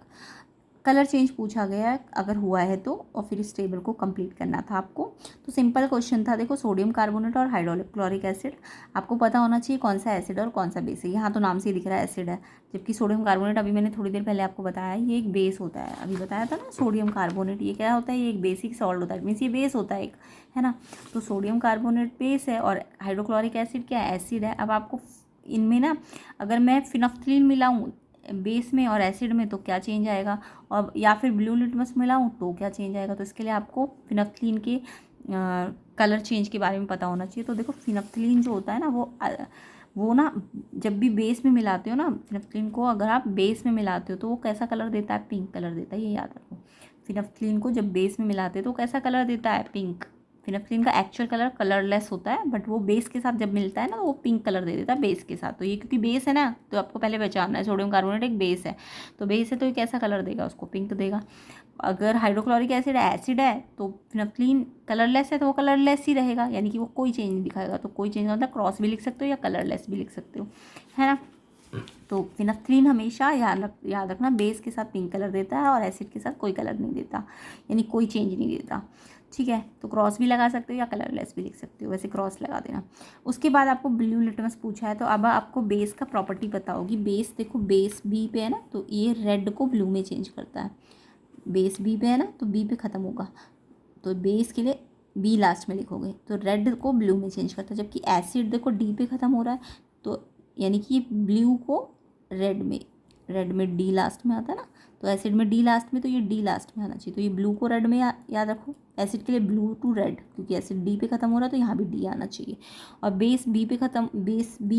कलर चेंज पूछा गया है अगर हुआ है तो, और फिर इस टेबल को कंप्लीट करना था आपको। तो सिंपल क्वेश्चन था, देखो सोडियम कार्बोनेट और हाइड्रोक्लोरिक एसिड, आपको पता होना चाहिए कौन सा एसिड और कौन सा बेस है। यहाँ तो नाम से ही दिख रहा है एसिड है, जबकि सोडियम कार्बोनेट अभी मैंने थोड़ी देर पहले आपको बताया ये एक बेस होता है। अभी बताया था ना सोडियम कार्बोनेट, ये क्या होता है, ये एक बेसिक सॉल्ट होता है, मीन्स ये बेस होता है एक, है ना। तो सोडियम कार्बोनेट बेस है और हाइड्रोक्लोरिक एसिड क्या है, एसिड है। अब आपको इनमें ना अगर मैं फिनफ्थलीन मिलाऊँ बेस में और एसिड में तो क्या चेंज आएगा, और या फिर ब्लू लिटमस मिलाऊँ तो क्या चेंज आएगा। तो इसके लिए आपको फिनफ्थलीन के कलर चेंज के बारे में पता होना चाहिए। तो देखो फिनफ्थलीन जो होता है ना वो ना जब भी बेस में मिलाते हो ना फिनफ्थलीन को, अगर आप बेस में मिलाते हो तो वो कैसा कलर देता है, पिंक कलर देता है, ये याद रखो। फिनफ्थलीन को जब बेस में मिलाते हो तो कैसा कलर देता है, पिंक। फिनफ्थलीन का एक्चुअल कलर कलरलेस होता है, बट वो बेस के साथ जब मिलता है ना तो वो पिंक कलर दे देता है बेस के साथ। तो ये क्योंकि बेस है ना, तो आपको पहले पहचानना है सोडियम कार्बोनेट एक बेस है, तो बेस है तो ये कैसा कलर देगा, उसको पिंक देगा। अगर हाइड्रोक्लोरिक एसिड है तो फिनफ्थलीन कलरलेस है तो वो कलरलेस ही रहेगा, यानी कि वो कोई चेंज नहीं दिखाएगा। तो कोई चेंज मतलब क्रॉस भी लिख सकते हो या कलरलेस भी लिख सकते हो, है ना। तो फिनफ्थलीन हमेशा याद रखना बेस के साथ पिंक कलर देता है और एसिड के साथ कोई कलर नहीं देता, यानी कोई चेंज नहीं देता। ठीक है, तो क्रॉस भी लगा सकते हो या कलरलेस भी लिख सकते हो, वैसे क्रॉस लगा देना। उसके बाद आपको ब्लू लिटमस पूछा है, तो अब आपको बेस का प्रॉपर्टी पता होगी। बेस देखो, बेस बी पे है ना, तो ये रेड को ब्लू में चेंज करता है। बेस बी पे है ना, तो बी पे ख़त्म होगा, तो बेस के लिए बी लास्ट में लिखोगे, तो रेड को ब्लू में चेंज करता है। जबकि एसिड देखो डी पे ख़त्म हो रहा है, तो यानी कि ब्लू को रेड में डी लास्ट में आता है ना, तो एसिड में डी लास्ट में, तो ये डी लास्ट में आना चाहिए। तो ये ब्लू को रेड में याद रखो, एसिड के लिए ब्लू टू रेड, क्योंकि एसिड डी पे ख़त्म हो रहा है तो यहाँ भी डी आना चाहिए। और बेस बी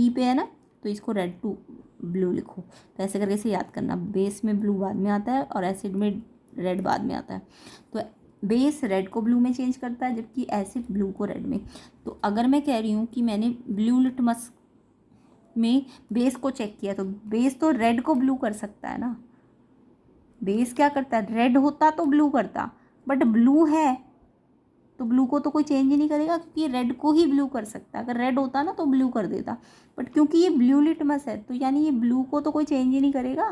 पे है ना, तो इसको रेड टू ब्लू लिखो। तो ऐसे करके इसे याद करना, बेस में ब्लू बाद में आता है और एसिड में रेड बाद में आता है। तो बेस रेड को ब्लू में चेंज करता है, जबकि एसिड ब्लू को रेड में। तो अगर मैं कह रही हूँ कि मैंने ब्लू लिटमस में बेस को चेक किया, तो बेस तो रेड को ब्लू कर सकता है ना। बेस क्या करता है, रेड होता तो ब्लू करता, बट ब्लू है तो ब्लू को तो कोई चेंज ही नहीं करेगा, क्योंकि रेड को ही ब्लू कर सकता है। अगर रेड होता ना तो ब्लू कर देता, बट क्योंकि ये ब्लू लिटमस है तो यानी ये ब्लू को तो कोई चेंज ही नहीं करेगा,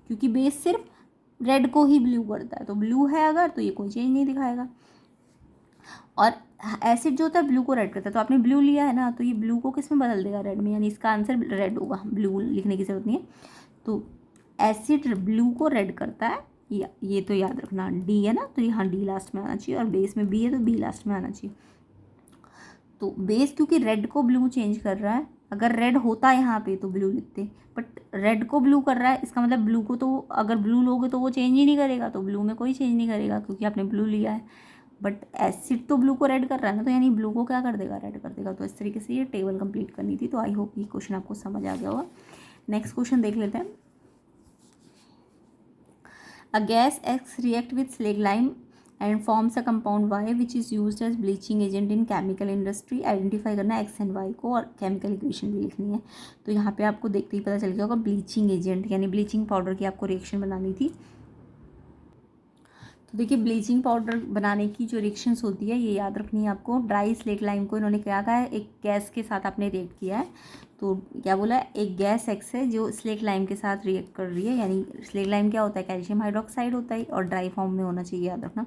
क्योंकि बेस सिर्फ रेड को ही ब्लू करता है। तो ब्लू है अगर, तो ये कोई चेंज नहीं दिखाएगा। और एसिड जो होता है ब्लू को रेड करता है, तो आपने ब्लू लिया है ना, तो ये ब्लू को किस में बदल देगा, रेड में, यानी इसका आंसर रेड होगा, ब्लू लिखने की जरूरत नहीं है। तो एसिड ब्लू को रेड करता है, ये तो याद रखना। डी है ना, तो यहाँ डी लास्ट में आना चाहिए, और बेस में बी है तो बी लास्ट में आना चाहिए। तो बेस क्योंकि रेड को ब्लू चेंज कर रहा है, अगर रेड होता यहाँ पे तो ब्लू लिखते, बट रेड को ब्लू कर रहा है, इसका मतलब ब्लू को तो, अगर ब्लू लोगे तो वो चेंज ही नहीं करेगा, तो ब्लू में कोई चेंज नहीं करेगा क्योंकि आपने ब्लू लिया है। बट एसिड तो ब्लू को रेड कर रहा है ना, तो यानी ब्लू को क्या कर देगा, रेड कर देगा। तो इस तरीके से ये टेबल कंप्लीट करनी थी। तो आई होप ये क्वेश्चन आपको समझ आ गया होगा। नेक्स्ट क्वेश्चन देख लेते हैं। A gas X react with slag lime and forms a compound Y which is used as bleaching agent in chemical industry। Identify करना है X एंड Y को, और केमिकल इक्वेशन भी लिखनी है। तो यहाँ पे आपको देखते ही पता चल गया होगा, ब्लीचिंग एजेंट यानी ब्लीचिंग पाउडर की आपको रिएक्शन बनानी थी। तो देखिए ब्लीचिंग पाउडर बनाने की जो रिएक्शंस होती है ये याद रखनी है आपको। ड्राई स्लेट लाइम को इन्होंने क्या कहा है, एक गैस के साथ आपने रिएक्ट किया है, तो क्या बोला है, एक गैस एक्स है जो स्लेट लाइम के साथ रिएक्ट कर रही है, यानी स्लेट लाइम क्या होता है, कैल्शियम हाइड्रोक्साइड होता है और ड्राई फॉर्म में होना चाहिए, याद रखना।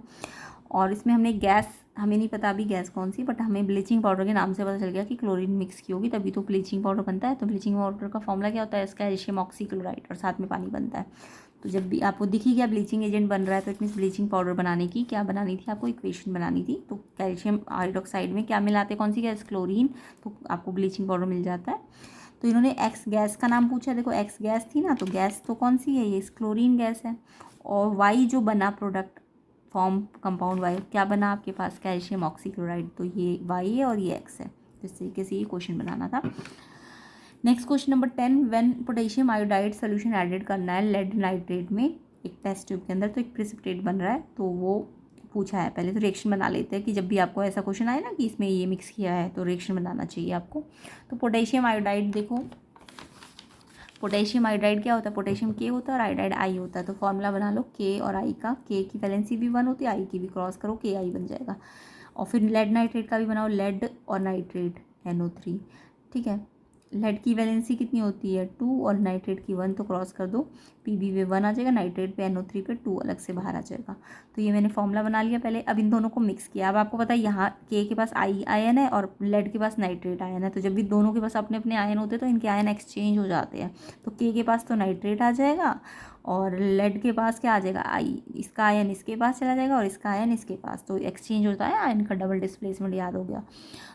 और इसमें हमने गैस, हमें नहीं पता अभी गैस कौन सी, बट हमें ब्लीचिंग पाउडर के नाम से पता चल गया कि क्लोरीन मिक्स की होगी, तभी तो ब्लीचिंग पाउडर बनता है। तो ब्लीचिंग पाउडर का फॉर्मूला क्या होता है, कैल्शियम ऑक्सीक्लोराइड, और साथ में पानी बनता है। तो जब भी आपको दिखी क्या ब्लीचिंग एजेंट बन रहा है, तो इट मीन्स ब्लीचिंग पाउडर बनाने की क्या बनानी थी आपको, इक्वेशन बनानी थी। तो कैल्शियम हाइड्रोक्साइड में क्या मिलाते, कौन सी गैस, क्लोरीन, तो आपको ब्लीचिंग पाउडर मिल जाता है। तो इन्होंने एक्स गैस का नाम पूछा, देखो एक्स गैस थी ना, तो गैस तो कौन सी है, ये क्लोरीन गैस है। और वाई जो बना प्रोडक्ट फॉर्म कंपाउंड वाई क्या बना आपके पास, कैल्शियम ऑक्सीक्लोराइड, तो ये वाई है और ये एक्स है। तो इस तरीके से ये क्वेश्चन बनाना था। Next question number 10, when potassium iodide solution added करना है लेड नाइट्रेट में एक टेस्ट ट्यूब के अंदर, तो एक प्रेसिपिटेट बन रहा है, तो वो पूछा है। पहले तो रिएक्शन बना लेते हैं कि जब भी आपको ऐसा क्वेश्चन आए ना कि इसमें ये मिक्स किया है तो रिएक्शन बनाना चाहिए आपको। तो पोटेशियम आयोडाइड, देखो पोटेशियम आयोडाइड क्या होता है, पोटेशियम के होता है और आयोडाइड आई होता है। तो फॉर्मूला बना लो के और आई का, के की वैलेंसी भी 1 होती है, आई की भी क्रॉस करो, के आई बन जाएगा। और फिर लेड नाइट्रेट का भी बनाओ, लेड और नाइट्रेट NO3, ठीक है। लेड की वैलेंसी कितनी होती है 2 और नाइट्रेट की 1, तो क्रॉस कर दो, PB पे 1 आ जाएगा, नाइट्रेट पे NO3 पे 2 अलग से बाहर आ जाएगा। तो ये मैंने फॉर्मूला बना लिया पहले। अब इन दोनों को मिक्स किया। अब आपको पता है यहाँ के पास आई आयन है और लेड के पास नाइट्रेट आयन है, तो जब भी दोनों के पास अपने अपने आयन होते हैं तो इनके आयन एक्सचेंज हो जाते हैं। तो के पास तो नाइट्रेट आ जाएगा और लेड के पास क्या आ जाएगा, आई, इसका आयन इसके पास चला जाएगा और इसका आयन इसके पास, तो एक्सचेंज होता है आयन का, डबल डिस्प्लेसमेंट याद हो गया।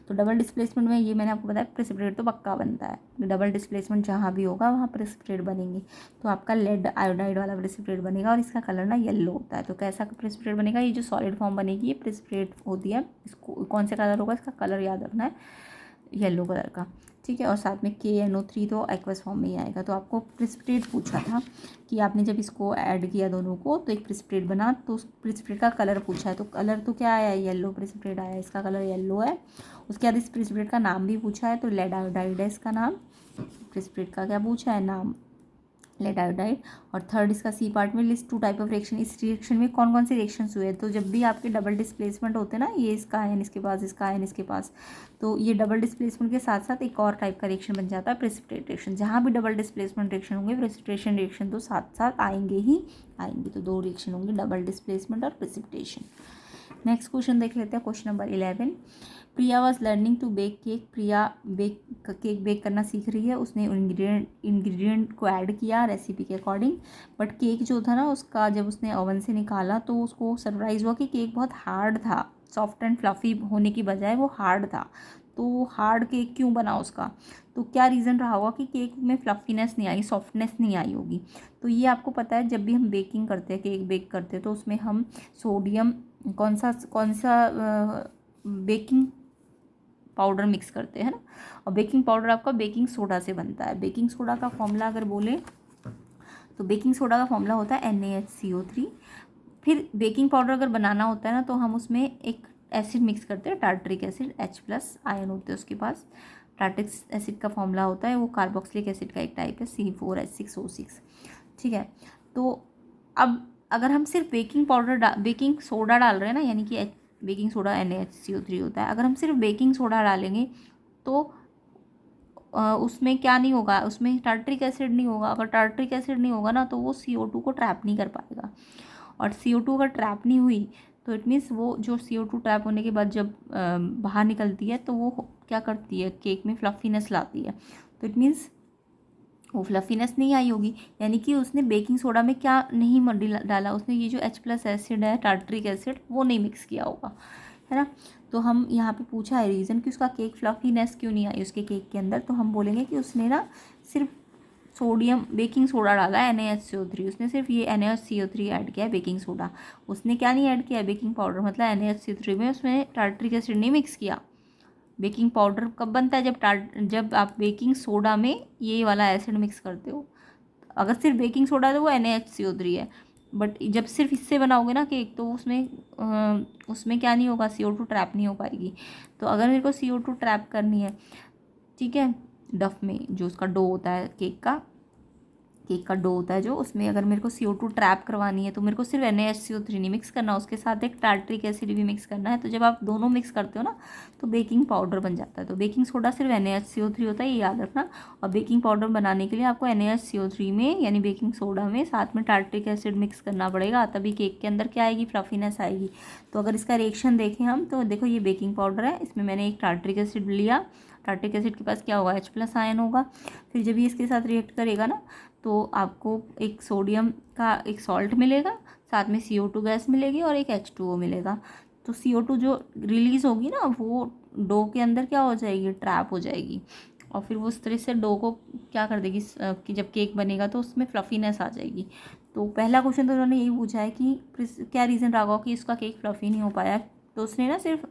तो डबल डिस्प्लेसमेंट में ये मैंने आपको बताया प्रेसिपिटेट तो पक्का बनता है, डबल डिस्प्लेसमेंट जहाँ भी होगा वहाँ प्रेसिपिटेट बनेंगे। तो आपका लेड आयोडाइड वाला प्रेसिपिटेट बनेगा और इसका कलर ना येलो होता है। तो कैसा प्रेसिपिटेट बनेगा, ये जो सॉलिड फॉर्म बनेगी ये प्रेसिपिटेट होती है, इसको कौन से कलर होगा, इसका कलर याद रखना है, येलो कलर का, ठीक है। और साथ में KNO3 तो एक्वस फॉर्म में ही आएगा। तो आपको प्रेसिपिटेट पूछा था कि आपने जब इसको ऐड किया दोनों को तो एक प्रेसिपिटेट बना, तो उस प्रेसिपिटेट का कलर पूछा है, तो कलर तो क्या आया है, येलो प्रेसिपिटेट आया है, इसका कलर येलो है। उसके बाद इस प्रेसिपिटेट का नाम भी पूछा है, तो लेड आयोडाइड है इसका नाम। प्रेसिपिटेट का क्या पूछा है, नाम लेड आयोडाइड। और थर्ड इसका सी पार्ट में लिस्ट 2 टाइप ऑफ रिएक्शन, इस रिएक्शन में कौन कौन से रिएक्शंस हुए हैं। तो जब भी आपके डबल डिस्प्लेसमेंट होते हैं ना, ये इसका आयन इसके पास, इसका आयन इसके पास, तो ये डबल डिस्प्लेसमेंट के साथ साथ एक और टाइप का रिएक्शन बन जाता है प्रेसिपिटेट रिएक्शन। जहाँ भी डबल डिस्प्लेसमेंट रिएक्शन होंगे प्रेसिपिटेशन रिएक्शन तो साथ साथ आएंगे ही आएंगे। तो 2 रिएक्शन होंगे, डबल डिस्प्लेसमेंट और प्रेसिपिटेशन। नेक्स्ट क्वेश्चन देख लेते हैं, question number 11। Priya was learning to bake cake, Priya cake bake करना सीख रही है, उसने इंग्रेडिएंट को ऐड किया रेसिपी के अकॉर्डिंग, बट केक जो था ना उसका जब उसने ओवन से निकाला तो उसको सरप्राइज़ हुआ कि केक बहुत हार्ड था, सॉफ्ट एंड फ्लफ़ी होने की बजाय वो हार्ड था। तो हार्ड केक क्यों बना उसका, तो क्या रीज़न रहा होगा कि केक में फ्लफीनेस नहीं आई, सॉफ्टनेस नहीं आई होगी। तो ये आपको पता है जब भी हम बेकिंग करते हैं, केक बेक करते हैं, तो उसमें हम सोडियम कौन सा बेकिंग पाउडर मिक्स करते हैं ना, और बेकिंग पाउडर आपका बेकिंग सोडा से बनता है। बेकिंग सोडा का फॉर्मूला अगर बोले तो बेकिंग सोडा का फॉर्मूला होता है NaHCO3। फिर बेकिंग पाउडर अगर बनाना होता है ना तो हम उसमें एक एसिड मिक्स करते हैं, टार्टरिक एसिड, H+ आयन होते हैं उसके पास। टार्टरिक एसिड का फॉर्मूला होता है, वो कार्बोक्सिलिक एसिड का एक टाइप है, C4H6O6, ठीक है। तो अब अगर हम सिर्फ बेकिंग सोडा डाल रहे हैं ना, यानी कि बेकिंग सोडा NaHCO3 होता है, अगर हम सिर्फ बेकिंग सोडा डालेंगे तो उसमें क्या नहीं होगा, उसमें टार्टरिक एसिड नहीं होगा। अगर टार्टरिक एसिड नहीं होगा ना तो वो CO2 को ट्रैप नहीं कर पाएगा, और CO2 अगर ट्रैप नहीं हुई तो इट मीन्स वो जो CO2 ट्रैप होने के बाद जब बाहर निकलती है तो वो क्या करती है, केक में फ्लफीनेस लाती है। तो इट मीन्स वो फ्लफीनेस नहीं आई होगी, यानी कि उसने बेकिंग सोडा में क्या नहीं डाला, उसने ये जो H+ एसिड है, टार्टरिक एसिड, वो नहीं मिक्स किया होगा, है ना। तो हम यहाँ पे पूछा है रीज़न कि उसका केक फ्लफीनेस क्यों नहीं आई उसके केक के अंदर, तो हम बोलेंगे कि उसने ना सिर्फ सोडियम बेकिंग सोडा डाला है NaHCO3, उसने सिर्फ ये NaHCO3 ऐड किया है बेकिंग सोडा, उसने क्या नहीं ऐड किया है, बेकिंग पाउडर, मतलब NaHCO3 में उसमें टार्टरिक एसिड नहीं मिक्स किया। बेकिंग पाउडर कब बनता है, जब आप बेकिंग सोडा में ये वाला एसिड मिक्स करते हो। अगर सिर्फ बेकिंग सोडा है तो वो NaHCO3 है, बट जब सिर्फ इससे बनाओगे ना केक तो उसमें क्या नहीं होगा, CO2 ट्रैप नहीं हो पाएगी। तो अगर मेरे को CO2 ट्रैप करनी है, ठीक है, डफ में जो उसका डो होता है केक का डो होता है जो, उसमें अगर मेरे को CO2 ट्रैप करवानी है तो मेरे को सिर्फ NaHCO3 नहीं मिक्स करना, उसके साथ एक टार्ट्रिक एसिड भी मिक्स करना है। तो जब आप दोनों मिक्स करते हो ना तो बेकिंग पाउडर बन जाता है। तो बेकिंग सोडा सिर्फ NaHCO3 होता है, ये याद रखना। और बेकिंग पाउडर बनाने के लिए आपको NaHCO3 में यानी बेकिंग सोडा में साथ में टार्ट्रिक एसिड मिक्स करना पड़ेगा, तभी केक के अंदर क्या आएगी, फ्लफीनेस आएगी। तो अगर इसका रिएक्शन देखें हम तो देखो ये बेकिंग पाउडर है, इसमें मैंने एक टार्ट्रिक एसिड लिया, टार्ट्रिक एसिड के पास क्या होगा, H+ आयन होगा। फिर जब ये इसके साथ रिएक्ट करेगा ना तो आपको एक सोडियम का एक सॉल्ट मिलेगा, साथ में CO2 गैस मिलेगी और एक H2O मिलेगा। तो CO2 जो रिलीज़ होगी ना वो डो के अंदर क्या हो जाएगी, ट्रैप हो जाएगी, और फिर वो उस तरह से डो को क्या कर देगी कि जब केक बनेगा तो उसमें फ्लफीनेस आ जाएगी। तो पहला क्वेश्चन तो उन्होंने यही पूछा है कि क्या रीज़न रहा होगा कि इसका केक फ्लफी नहीं हो पाया। तो उसने ना सिर्फ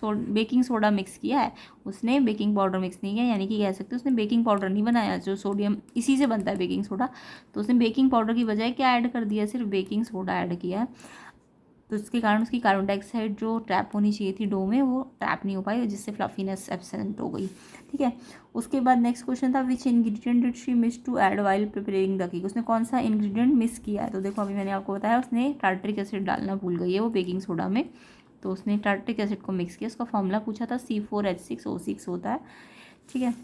बेकिंग सोडा मिक्स किया है, उसने बेकिंग पाउडर मिक्स नहीं किया, यानी कि कह सकते हैं उसने बेकिंग पाउडर नहीं बनाया, जो सोडियम इसी से बनता है बेकिंग सोडा। तो उसने बेकिंग पाउडर की बजाय क्या ऐड कर दिया, सिर्फ बेकिंग सोडा ऐड किया है। तो इसके कारण उसकी कार्बन डाइऑक्साइड जो ट्रैप होनी चाहिए थी डो में वो ट्रैप नहीं हो पाई, जिससे फ्लफीनेस एब्सेंट हो गई। ठीक है, उसके बाद नेक्स्ट क्वेश्चन था which ingredient did she miss to add while preparing the cake. उसने कौन सा इंग्रेडिएंट मिस किया है। तो देखो अभी मैंने आपको बताया उसने टार्ट्रिक एसिड डालना भूल गई है वो बेकिंग सोडा में, तो उसने टार्ट्रिक एसिड को मिक्स किया। उसका फॉर्मूला पूछा था C4H6O6 होता है। ठीक है,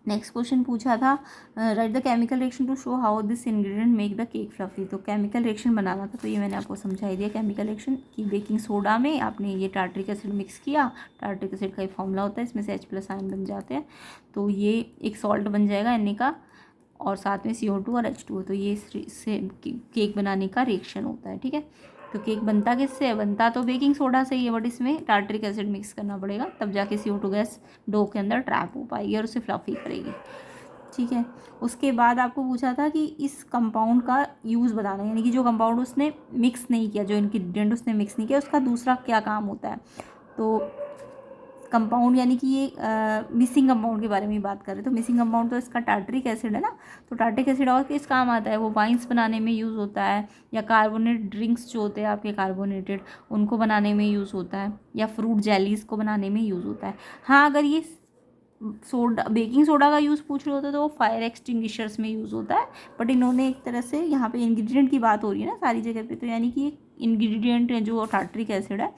नेक्स्ट क्वेश्चन पूछा था write the chemical reaction to show how this ingredient make the cake fluffy. तो केमिकल रिएक्शन बनाना था, तो ये मैंने आपको समझा ही दिया। केमिकल रिएक्शन की बेकिंग सोडा में आपने ये टार्ट्रिक एसिड मिक्स किया, टार्ट्रिक एसिड का एक फॉर्मूला होता है, इसमें से H+ आयन बन जाते हैं, तो ये एक सॉल्ट बन जाएगा Na का, और साथ में CO2 और H2O। तो ये इससे केक बनाने का रिएक्शन होता है। ठीक है, तो केक बनता किससे है, बनता तो बेकिंग सोडा से ही है, बट इसमें टार्ट्रिक एसिड मिक्स करना पड़ेगा, तब जाके CO2 गैस डो के अंदर ट्रैप हो पाएगी और उसे फ्लफी करेगी। ठीक है, उसके बाद आपको पूछा था कि इस कंपाउंड का यूज़ बताना, यानी कि जो कंपाउंड उसने मिक्स नहीं किया, जो इंग्रेडिएंट उसने मिक्स नहीं किया, उसका दूसरा क्या काम होता है। तो कंपाउंड यानी कि ये मिसिंग कंपाउंड के बारे में बात कर रहे हैं। तो मिसिंग कंपाउंड तो इसका टार्ट्रिक एसिड है ना, तो टार्ट्रिक एसिड और किस काम आता है, वो वाइन्स बनाने में यूज़ होता है, या कार्बोनेट ड्रिंक्स जो होते हैं आपके कार्बोनेटेड उनको बनाने में यूज़ होता है, या फ्रूट जेलीज़ को बनाने में यूज़ होता है। हाँ, अगर ये सोडा बेकिंग सोडा का यूज़ पूछ रहे होते तो वो फायर एक्सटिंग्विशर्स में यूज़ होता है, बट इन्होंने एक तरह से यहाँ पे इंग्रेडिएंट की बात हो रही है ना सारी जगह पे, तो यानी कि इंग्रेडिएंट जो टार्ट्रिक एसिड है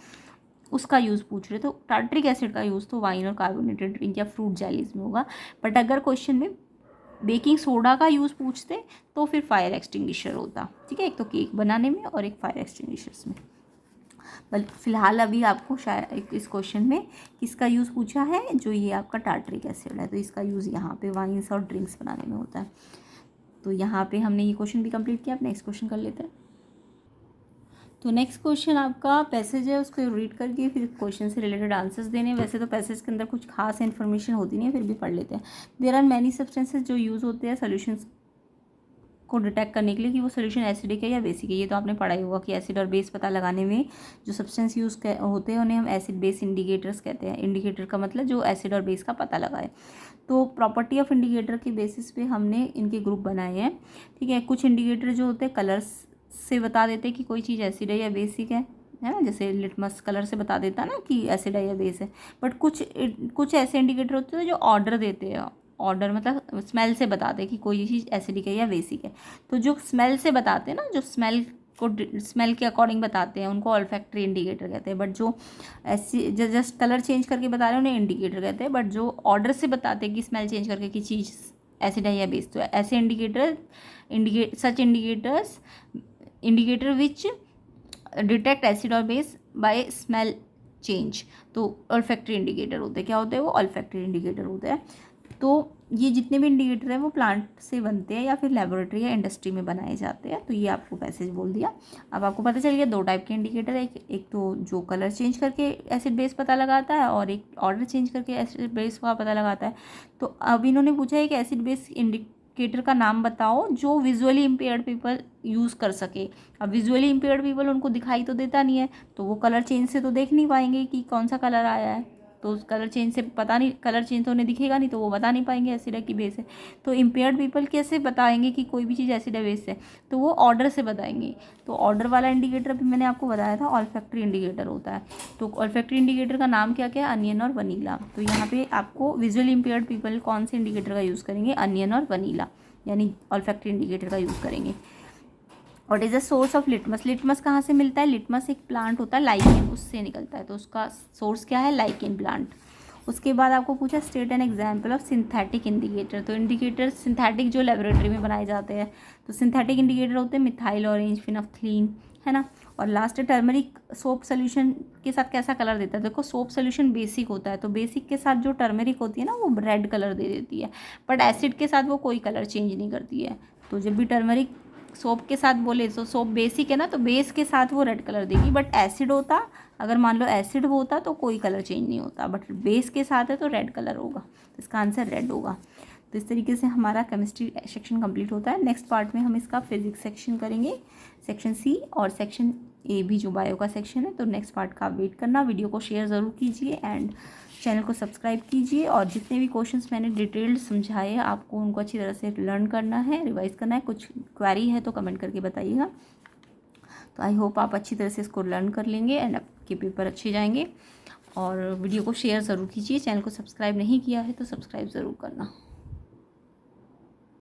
उसका यूज़ पूछ रहे, तो टार्ट्रिक एसिड का यूज़ तो वाइन और कार्बोनेटेड ड्रिंक या फ्रूट जेलीज में होगा। बट अगर क्वेश्चन में बेकिंग सोडा का यूज़ पूछते तो फिर फायर एक्सटिंग्विशर होता। ठीक है, एक तो केक बनाने में और एक फायर एक्सटिंग्विशर्स में। बल फिलहाल अभी आपको शायद इस क्वेश्चन में किसका यूज़ पूछा है, जो ये आपका टार्ट्रिक एसिड है, तो इसका यूज़ यहाँ पे वाइन्स और ड्रिंक्स बनाने में होता है। तो यहाँ पे हमने ये क्वेश्चन भी कंप्लीट किया। अब नेक्स्ट क्वेश्चन कर लेते हैं। तो नेक्स्ट क्वेश्चन आपका पैसेज है, उसको रीड करके फिर क्वेश्चन से रिलेटेड आंसर्स देने। वैसे तो पैसेज के अंदर कुछ खास इन्फॉर्मेशन होती नहीं है, फिर भी पढ़ लेते हैं। देयर आर मैनी सब्सटेंसेज जो यूज़ होते हैं सोल्यूशंस को डिटेक्ट करने के लिए कि वो सोल्यूशन एसिडिक है या बेसिक है। ये तो आपने पढ़ा ही होगा कि एसिड और बेस पता लगाने में जो सब्सटेंस यूज़ होते हैं उन्हें हम एसिड बेस इंडिकेटर्स कहते हैं। इंडिकेटर का मतलब जो एसिड और बेस का पता लगाए। तो प्रॉपर्टी ऑफ इंडिकेटर के बेसिस पे हमने इनके ग्रुप बनाए हैं। ठीक है, कुछ इंडिकेटर जो होते हैं कलर्स से बता देते हैं कि कोई चीज़ एसिड है या बेसिक है ना, जैसे लिटमस कलर से बता देता ना कि एसिड है या बेस है। बट कुछ ऐसे इंडिकेटर होते हैं जो ऑर्डर देते हैं, ऑर्डर मतलब स्मेल से बताते हैं कि कोई चीज़ एसिडिक है या बेसिक है। तो जो स्मेल से बताते हैं ना, जो स्मेल के अकॉर्डिंग बताते हैं उनको ऑल्फैक्टरी इंडिकेटर कहते हैं। बट जो ऐसी जस्ट कलर चेंज करके बता रहे हैं उन्हें इंडिकेटर कहते हैं। बट जो ऑर्डर से बताते हैं कि स्मेल चेंज करके कि चीज़ एसिड है या बेस, तो ऐसे इंडिकेटर विच डिटेक्ट एसिड और बेस बाय स्मेल चेंज, तो ऑल्फैक्टरी इंडिकेटर होते हैं। क्या होते हैं वो, ऑल्फैक्टरी इंडिकेटर होते हैं। तो ये जितने भी इंडिकेटर हैं वो प्लांट से बनते हैं या फिर लेबोरेटरी या इंडस्ट्री में बनाए जाते हैं। तो ये आपको पैसेज बोल दिया। अब आपको पता चल गया दो टाइप के इंडिकेटर है, एक तो जो कलर चेंज करके एसिड बेस पता लगाता है, और एक ऑर्डर चेंज करके एसिड बेस का पता लगाता है। तो अब इन्होंने पूछा है कि एसिड बेस इंडिकेटर का नाम बताओ जो विजुअली इम्पेयर्ड पीपल यूज़ कर सके। अब विजुअली इम्पेयर्ड पीपल उनको दिखाई तो देता नहीं है, तो वो कलर चेंज से तो देख नहीं पाएंगे कि कौन सा कलर आया है, तो उस कलर चेंज से पता नहीं, कलर चेंज तो उन्हें दिखेगा नहीं, तो वो बता नहीं पाएंगे एसिड है कि बेस है। तो इम्पेयर्ड पीपल कैसे बताएंगे कि कोई भी चीज़ एसिड है बेस है, तो वो ऑर्डर से बताएंगे। तो ऑर्डर वाला इंडिकेटर अभी मैंने आपको बताया था ऑल्फैक्टरी इंडिकेटर होता है। तो ऑल्फैक्टरी इंडिकेटर का नाम क्या क्या है, अनियन और वनीला। तो यहाँ पे आपको विजुअली इम्पेयर्ड पीपल कौन से इंडिकेटर का यूज़ करेंगे, अनियन और वनीला। यानी ऑल्फैक्टरी इंडिकेटर का यूज़ करेंगे। What is the source of litmus? Litmus कहाँ से मिलता है? लिटमस एक प्लांट होता है लाइकेन, उससे निकलता है, तो उसका सोर्स क्या है? Lichen plant. उसके बाद आपको पूछा state an example of synthetic indicator. तो इंडिकेटर सिंथेटिक जो लेबोरेटरी में बनाए जाते हैं, तो सिंथेटिक इंडिकेटर होते हैं मिथाइल ऑरेंज, फिनोफ्थलीन, है ना। और लास्ट टर्मरिक सोप सोल्यूशन के साथ कैसा कलर देता है? देखो सोप सोल्यूशन बेसिक होता है, तो बेसिक के साथ जो टर्मरिक होती है ना वो रेड कलर दे देती है, बट एसिड के साथ वो कोई कलर चेंज नहीं करती है। तो जब भी टर्मरिक सोप के साथ बोले तो सोप बेसिक है ना, तो बेस के साथ वो रेड कलर देगी, बट एसिड होता, अगर मान लो एसिड वो होता तो कोई कलर चेंज नहीं होता, बट बेस के साथ है तो रेड कलर होगा, तो इसका आंसर रेड होगा। तो इस तरीके से हमारा केमिस्ट्री सेक्शन कंप्लीट होता है। नेक्स्ट पार्ट में हम इसका फिजिक्स सेक्शन करेंगे, सेक्शन सी, और सेक्शन ए भी जो बायो का सेक्शन है। तो नेक्स्ट पार्ट का वेट करना, वीडियो को शेयर ज़रूर कीजिए एंड चैनल को सब्सक्राइब कीजिए। और जितने भी क्वेश्चंस मैंने डिटेल्ड समझाए हैं आपको उनको अच्छी तरह से लर्न करना है, रिवाइज करना है। कुछ क्वेरी है तो कमेंट करके बताइएगा। तो आई होप आप अच्छी तरह से इसको लर्न कर लेंगे एंड आपके पेपर अच्छे जाएंगे। और वीडियो को शेयर ज़रूर कीजिए, चैनल को सब्सक्राइब नहीं किया है तो सब्सक्राइब ज़रूर करना।